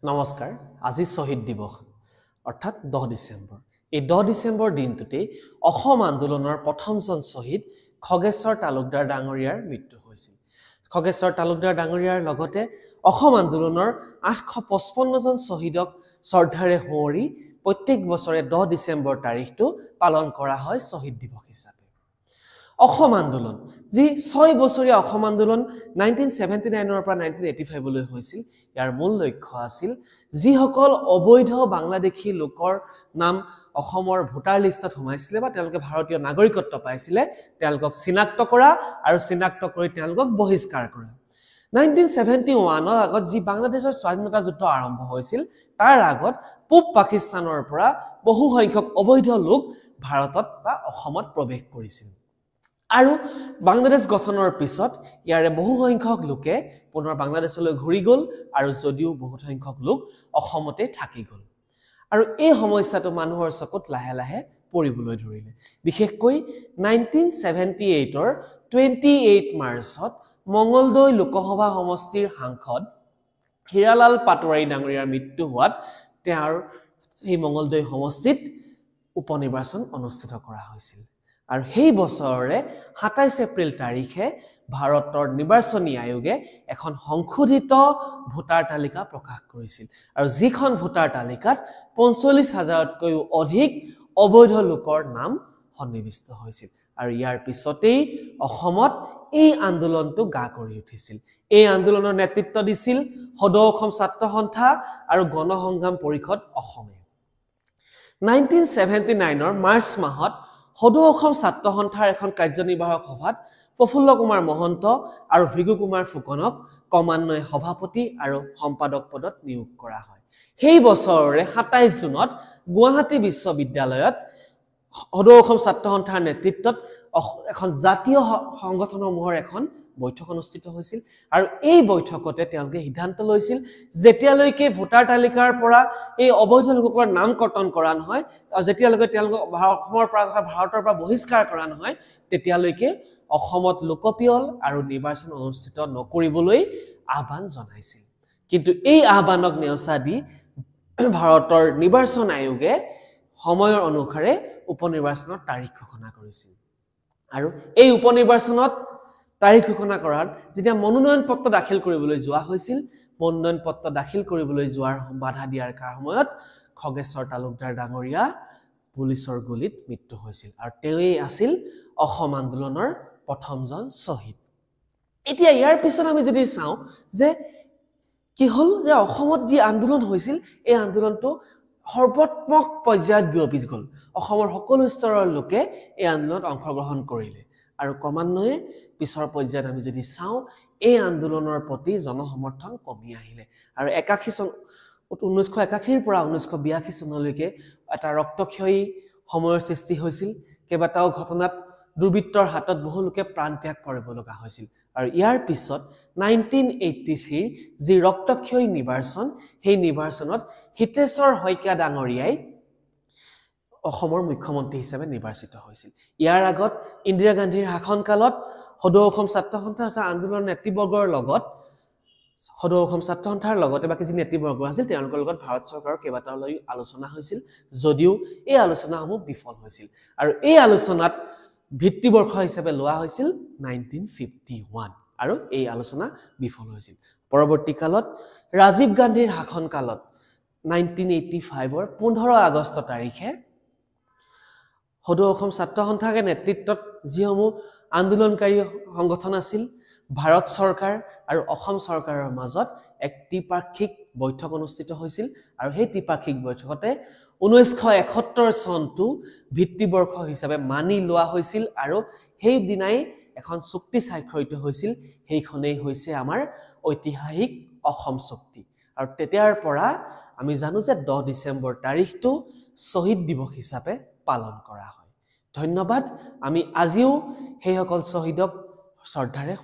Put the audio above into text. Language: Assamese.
নমস্কাৰ আজি শহীদ দিৱস অৰ্থাৎ 10 ডিসেম্বৰ এই 10 ডিসেম্বৰ দিনটোতে অসম আন্দোলনৰ প্ৰথমজন শহীদ খগেশ্বৰ তালুকদাৰ ডাঙৰীয়াৰ মৃত্যু হৈছিল খগেশ্বৰ তালুকদাৰ ডাঙৰীয়াৰ লগতে অসম আন্দোলনৰ 855 জন শহীদক শ্ৰদ্ধাৰে সোঁৱৰি প্ৰত্যেক বছৰে 10 ডিসেম্বৰ তাৰিখটো পালন কৰা হয় শহীদ দিৱস হিচাপে অসম আন্দোলন যি 6 বছৰীয়া অসম আন্দোলন 1979 ৰ পৰা 1985 লৈ হৈছিল ইয়াৰ মূল লক্ষ্য আছিল যিসকল অবৈধ বাংলাদেশী লোকৰ নাম অসমৰ ভোটাৰ লিষ্টত সোমাইছিল বা তেওঁলোকে ভাৰতীয় নাগৰিকত্ব পাইছিল তেওঁলোকক চিনাক্ত কৰা আৰু চিনাক্ত কৰি তেওঁলোকক বহিষ্কাৰ কৰা 1971 ৰ আগত যি বাংলাদেশৰ স্বাধীনতা যুদ্ধ আৰম্ভ হৈছিল তাৰ আগত পূব পাকিস্তানৰ পৰা বহু সংখ্যক অবৈধ লোক ভাৰতত বা অসমত প্ৰৱেশ কৰিছিল আৰু বাংলাদেশ গঠনৰ পিছত ইয়াৰে বহু সংখ্যক লোকে পুনৰ বাংলাদেশলৈ ঘূৰি গল আৰু যদিও বহু সংখ্যক লোক অসমতে থাকি গল আৰু এই সমস্যাটো মানুহৰ চকুত লাহে লাহে পৰিবলৈ ধৰিলে বিশেষকৈ 1978 ৰ 28 মাৰ্চত মঙ্গলদৈ লোকসভা সমষ্টিৰ সাংসদ হিৰালাল পাটোৱাৰী ডাঙৰীয়াৰ মৃত্যু হোৱাত তেওঁৰ এই মঙ্গলদৈ সমষ্টিত উপনিৰ্বাচন অনুষ্ঠিত কৰা হৈছিল আৰু সেই বছৰৰে 27 এপ্ৰিল তাৰিখে ভাৰতৰ নিৰ্বাচনী আয়োগে এখন সংশোধিত ভোটাৰ তালিকা প্ৰকাশ কৰিছিল আৰু যিখন ভোটাৰ তালিকাত 45,000তকৈও অধিক অবৈধ লোকৰ নাম সন্নিবিষ্ট হৈছিল আৰু ইয়াৰ পিছতেই অসমত এই আন্দোলনটো গা কৰি উঠিছিল এই আন্দোলনৰ নেতৃত্ব দিছিল সদৌ অসম ছাত্ৰ সন্থা আৰু গণসংগ্ৰাম পৰিষদ অসমে 1979 ৰ মাৰ্চ মাহত সদৌ অসম ছাত্ৰ সন্থাৰ এখন কাৰ্যনিৰ্বাহক সভাত প্ৰফুল্ল কুমাৰ মহন্ত আৰু ভৃগু কুমাৰ ফুকনক ক্ৰমান্বয়ে সভাপতি আৰু সম্পাদক পদত নিয়োগ কৰা হয় সেই বছৰৰে 27 জুনত গুৱাহাটী বিশ্ববিদ্যালয়ত সদৌ অসম ছাত্ৰ সন্থাৰ নেতৃত্বত এখন জাতীয় সংগঠনসমূহৰ এখন বৈঠক অনুষ্ঠিত হৈছিল আৰু এই বৈঠকতে তেওঁলোকে সিদ্ধান্ত লৈছিল যেতিয়ালৈকে ভোটাৰ তালিকাৰ পৰা এই অবৈধ লোকসকলৰ নাম কৰ্তন কৰা নহয় আৰু যেতিয়ালৈকে তেওঁলোকক ভাৰতৰ পৰা বহিষ্কাৰ কৰা নহয় তেতিয়ালৈকে অসমত লোকপিয়ল আৰু নিৰ্বাচন অনুষ্ঠিত নকৰিবলৈ আহ্বান জনাইছিল কিন্তু এই আহ্বানক নেওচা দি ভাৰতৰ নিৰ্বাচন আয়োগে সময়ৰ অনুসাৰে উপনিৰ্বাচনৰ তাৰিখ ঘোষণা কৰিছিল আৰু এই উপনিৰ্বাচনত তাৰিখ ঘোষণা কৰাৰ যেতিয়া মনোনয়ন পত্ৰ দাখিল কৰিবলৈ যোৱা হৈছিল মনোনয়ন পত্ৰ দাখিল কৰিবলৈ যোৱাৰ বাধা দিয়াৰ সময়ত খগেশ্বৰ তালুকদাৰ ডাঙৰীয়া পুলিচৰ গুলিত মৃত্যু হৈছিল আৰু তেৱেই আছিল অসম আন্দোলনৰ প্ৰথমজন শহীদ এতিয়া ইয়াৰ পিছত আমি যদি চাওঁ যে কি হল যে অসমত যি আন্দোলন হৈছিল এই আন্দোলনটো সৰ্বাত্মক পৰ্যায়ত বিয়পি গল অসমৰ সকলো স্তৰৰ লোকে এই আন্দোলনত অংশগ্ৰহণ কৰিলে আৰু ক্ৰমান্বয়ে পিছৰ পৰ্যায়ত আমি যদি চাওঁ এই আন্দোলনৰ প্ৰতি জনসমৰ্থন কমি আহিলে আৰু 1981 পৰা 1982 চনলৈকে এটা ৰক্তক্ষয়ী সময়ৰ সৃষ্টি হৈছিল কেইবাটাও ঘটনাত দুৰ্বৃত্তৰ হাতত বহু লোকে প্ৰাণ ত্যাগ কৰিব লগা হৈছিল আৰু ইয়াৰ পিছত 1983 যি ৰক্তক্ষয়ী নিৰ্বাচন সেই নিৰ্বাচনত হিতেশ্বৰ শইকীয়া ডাঙৰীয়াই অসমৰ মুখ্যমন্ত্ৰী হিচাপে নিৰ্বাচিত হৈছিল ইয়াৰ আগত ইন্দিৰা গান্ধীৰ শাসনকালত সদৌ অসম ছাত্ৰ সন্থা তথা আন্দোলনৰ নেতৃবৰ্গৰ লগত সদৌ অসম ছাত্ৰ সন্থাৰ লগতে বাকি যি নেতৃবৰ্গ আছিল তেওঁলোকৰ লগত ভাৰত চৰকাৰৰ কেইবাটাও লৈ আলোচনা হৈছিল যদিও এই আলোচনাসমূহ বিফল হৈছিল আৰু এই আলোচনাত ভিত্তিবৰ্ষ হিচাপে লোৱা হৈছিল 1951 আৰু এই আলোচনা বিফল হৈছিল পৰৱৰ্তী কালত ৰাজীৱ গান্ধীৰ শাসনকালত 1985 ৰ 15 আগষ্ট তাৰিখে সদৌ অসম ছাত্ৰ সন্থাৰ নেতৃত্বত যিসমূহ আন্দোলনকাৰী সংগঠন আছিল ভাৰত চৰকাৰ আৰু অসম চৰকাৰৰ মাজত এক ত্ৰিপাক্ষিক বৈঠক অনুষ্ঠিত হৈছিল আৰু সেই ত্ৰিপাক্ষিক বৈঠকতে 1971 চনটো ভিত্তিবৰ্ষ হিচাপে মানি লোৱা হৈছিল আৰু সেই দিনাই এখন চুক্তি স্বাক্ষৰিত হৈছিল সেইখনেই হৈছে আমাৰ ঐতিহাসিক অসম চুক্তি আৰু তেতিয়াৰ পৰা আমি জানো যে 10 ডিসেম্বৰ তাৰিখটো শহীদ দিৱস হিচাপে পালন কৰা হয় ধন্যবাদ আমি আজিও সেই সকল শহীদক শ্ৰদ্ধাৰে